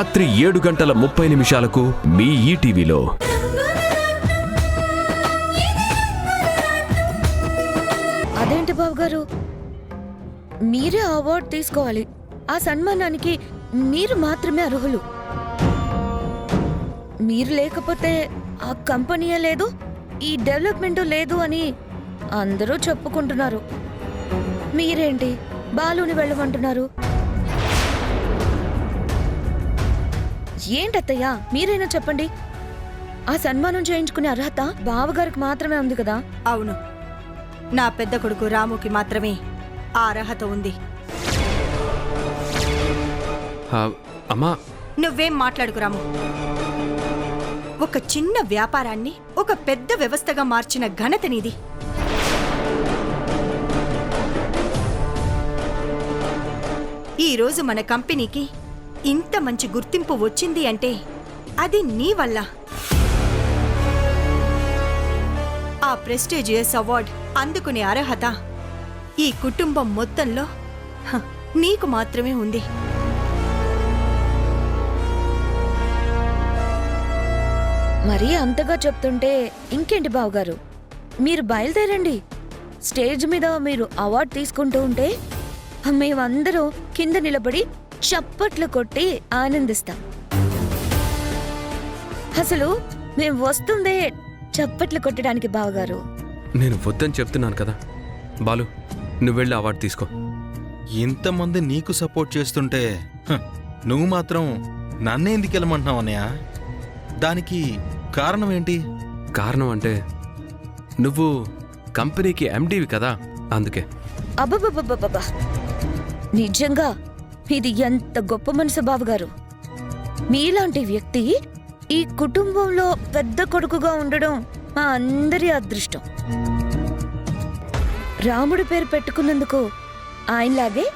రాత్రి 7:30 మీ ఈటీవీలో. అదేంటి బాబు గారు, మీరే అవార్డు తీసుకోవాలి. ఆ సన్మానానికి మీరు మాత్రమే అర్హులు. మీరు లేకపోతే ఆ కంపెనీయే లేదు, ఈ డెవలప్మెంట్ లేదు అని అందరూ చెప్పుకుంటున్నారు. మీరేంటి బాలుని వెళ్ళమంటున్నారు? ఏంటత్తయ్య, మీరైనా చెప్పండి. ఆ సన్మానం చేయించుకునే అర్హత బావగారికి మాత్రమే ఉంది కదా? అవును, నా పెద్ద కొడుకు రాముకి మాత్రమే ఆ అర్హత ఉంది. అమ్మా, నువ్వేం మాట్లాడుకు రాము. ఒక చిన్న వ్యాపారాన్ని ఒక పెద్ద వ్యవస్థగా మార్చిన ఘనత నీది. ఈరోజు మన కంపెనీకి ఇంత మంచి గుర్తింపు వచ్చింది అంటే అది నీ వల్ల. ఆ ప్రెస్టీజియస్ అవార్డ్ అందుకునే అర్హత ఈ కుటుంబం మొత్తంలో నీకు మాత్రమే ఉంది. మరీ అంతగా చెప్తుంటే ఇంకేంటి బావగారు, మీరు బయలుదేరండి. స్టేజ్ మీద మీరు అవార్డు తీసుకుంటూ ఉంటే మేమందరూ కింద నిలబడి చప్పట్లు కొట్టి ఆనందిస్తాం. అసలు మేము వస్తుందే చప్పట్లు కొట్టడానికి బావగారు. నేను వద్దని చెప్తున్నాను కదా. బాలు, నువ్వు వెళ్ళి అవార్డు తీసుకో. ఇంతమంది నీకు సపోర్ట్ చేస్తుంటే నువ్వు మాత్రం నన్నే ఎందుకు వెళ్ళమంటున్నావు అన్నయ్య? దానికి కారణం ఏంటి? కారణం అంటే నువ్వు కంపెనీకి ఎండీవి కదా, అందుకే. అబ్బబ్బబ్బబ్బబ్బా, నిజంగా ఇది ఎంత గొప్ప మనసు బావగారు. మీలాంటి వ్యక్తి ఈ కుటుంబంలో పెద్ద కొడుకుగా ఉండడం మా అందరి అదృష్టం. రాముడి పేరు పెట్టుకున్నందుకు ఆయనలాగే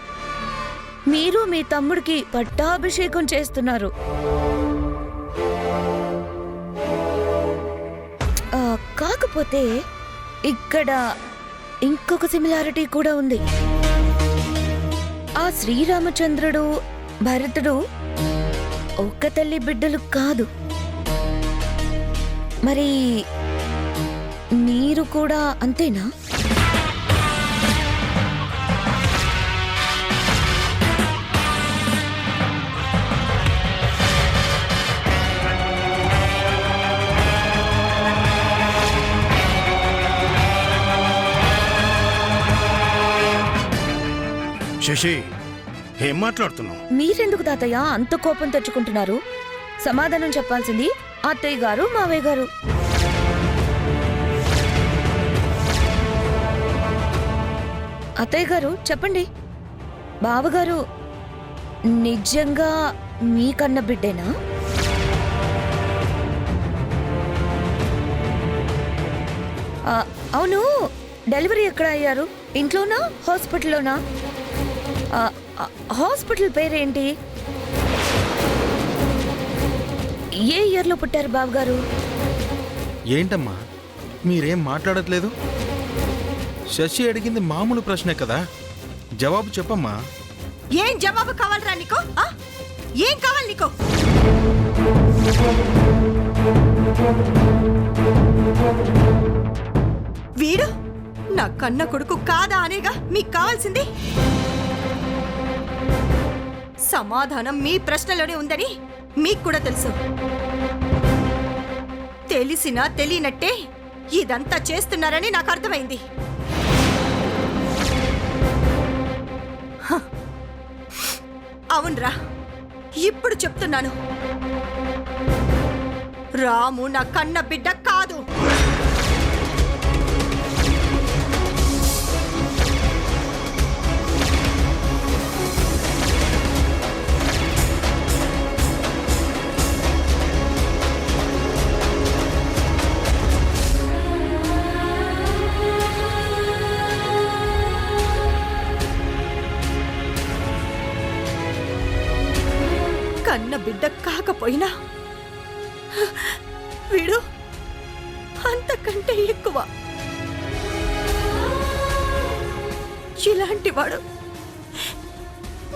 మీరు మీ తమ్ముడికి పట్టాభిషేకం చేస్తున్నారు. కాకపోతే ఇక్కడ ఇంకొక సిమిలారిటీ కూడా ఉంది. ఆ శ్రీరామచంద్రుడు, భరతుడు ఒక్క తల్లి బిడ్డలు కాదు. మరి మీరు కూడా అంతేనా? శశి, ఏం మాట్లాడుతున్నావు? మీరెందుకు తాతయ్య అంత కోపం తెచ్చుకుంటున్నారు? సమాధానం చెప్పాల్సింది అత్తయ్య గారు, మావయ్య గారు. అత్తయ్య గారు చెప్పండి, బావగారు నిజంగా మీకన్న బిడ్డేనా? అవును, డెలివరీ ఎక్కడ అయ్యారు? ఇంట్లోనా, హాస్పిటల్లోనా? హాస్పిటల్ పేరేంటి? ఏ ఇయర్లో పుట్టారు బావగారు? ఏంటమ్మా మీరేం మాట్లాడట్లేదు? శశి అడిగింది మామూలు ప్రశ్నే కదా, జవాబు చెప్పమ్మా. ఏం జవాబు కావాలరా నీకు? ఏం కావాలి నీకు? వీడు నా కన్న కొడుకు కాదా అనేగా మీకు కావాల్సింది? సమాధానం మీ ప్రశ్నలోనే ఉందని మీకు కూడా తెలుసు. తెలిసినా తెలియనట్టే ఇదంతా చేస్తున్నారని నాకు అర్థమైంది. అవునరా, ఇప్పుడు చెప్తున్నాను, రాము నా కన్న బిడ్డ కాదు. కన్న బిడ్డ కాకపోయినా వీడు అంతకంటే ఎక్కువ. ఇలాంటి వాడు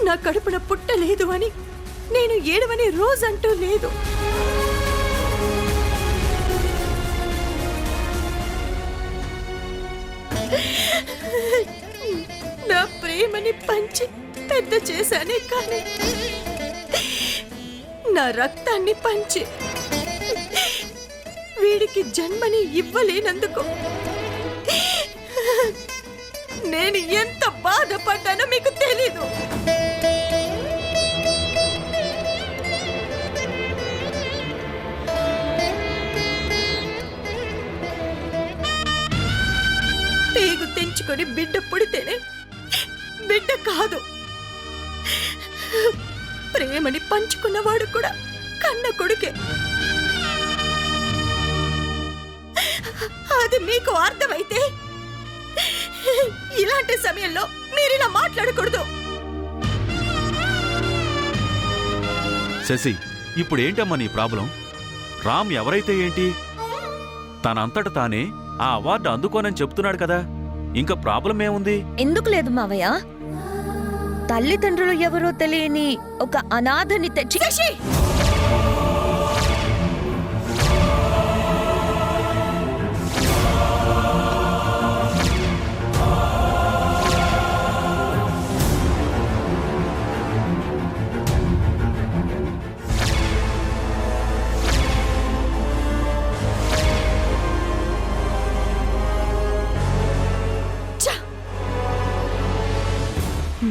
నా కడుపున పుట్టలేదు అని నేను ఏడవని రోజంటూ లేదు. నా ప్రేమని పంచి పెద్ద చేశానే కానీ నా రక్తాన్ని పంచి వీడికి జన్మని ఇవ్వలేనందుకు నేను ఎంత బాధపడ్డానో మీకు తెలీదు. పేగు తెంచుకొని బిడ్డ పుడితేనే బిడ్డ కాదు. ప్రేమని పంచుకున్నవాడు కూడా కన్న కొడుకే. అది మీకు అర్థమైతే ఇలాంటి సమయంలో మీరు ఇలా మాట్లాడకూడదు. శశి, ఇప్పుడేంటమ్మా నీ ప్రాబ్లం? రామ్ ఎవరైతే ఏంటి, తనంతట తానే ఆ అవార్డు అందుకోనని చెప్తున్నాడు కదా, ఇంకా ప్రాబ్లం ఏముంది? ఎందుకు లేదు మావయ్య? తల్లిదండ్రులు ఎవరో తెలియని ఒక అనాథని తెచ్చి శశి!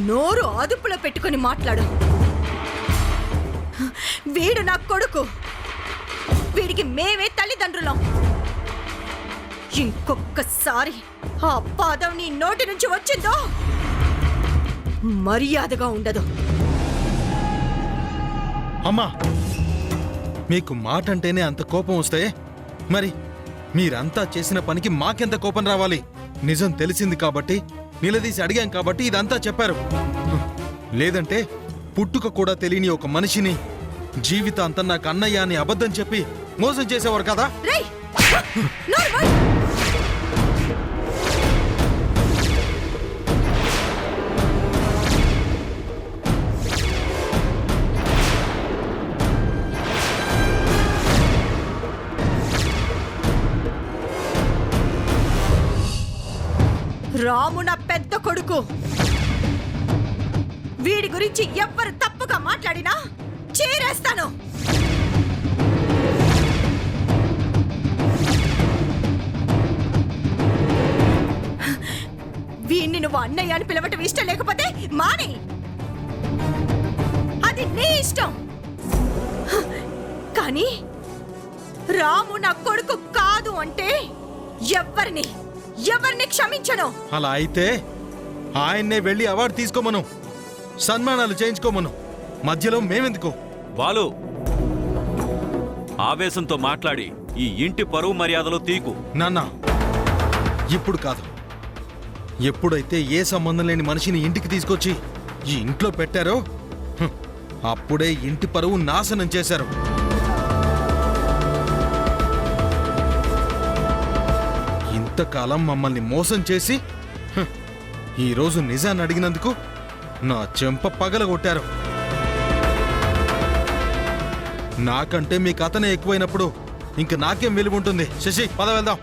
నోరు అదుపులో పెట్టుకొని మాట్లాడు. వీడు నా కొడుకు. వీడికి మేమే తల్లిదండ్రులం. ఇంకొక్కసారి ఆ పాదం నీ నోటి నుంచి వచ్చిందో మర్యాదగా ఉండదు. అమ్మా, మీకు మాట అంటేనే అంత కోపం వస్తే మరి మీరంతా చేసిన పనికి మాకెంత కోపం రావాలి? నిజం తెలిసింది కాబట్టి, నిలదీసి అడిగాం కాబట్టి ఇదంతా చెప్పారు. లేదంటే పుట్టుక కూడా తెలియని ఒక మనిషిని జీవితాంతం నాకు అన్నయ్య అని అబద్ధం చెప్పి మోసం చేసేవారు కదా. రేయ్! నోరు మూయ్! రాము నా పెద్ద కొడుకు. వీడి గురించి ఎవ్వరు తప్పుగా మాట్లాడినా చేరేస్తాను. వీణ్ణి నువ్వు అన్నయ్య అని పిలవటం ఇష్టం లేకపోతే మాని, అది నీ ఇష్టం. కానీ రాము నా కొడుకు కాదు అంటే ఎవరిని క్షమించను. అలా అయితే ఆయన్నే వెళ్ళి అవార్డు తీసుకోమను, సన్మానాలు చేయించుకోమను. మధ్యలో మేమెందుకు? బాలు, ఆవేశంతో మాట్లాడి ఈ ఇంటి పరువు మర్యాదలు తీకు. నాన్న, ఇప్పుడు కాదు. ఎప్పుడైతే ఏ సంబంధం లేని మనిషిని ఇంటికి తీసుకొచ్చి ఈ ఇంట్లో పెట్టారో అప్పుడే ఇంటి పరువు నాశనం చేశారు. ఇంతకాలం మమ్మల్ని మోసం చేసి ఈరోజు నిజాన్ని అడిగినందుకు నా చెంప పగలగొట్టారు. నాకంటే మీకు అతనే ఎక్కువైనప్పుడు ఇంక నాకేం విలువ ఉంటుంది? శశి, పద వెళ్దాం.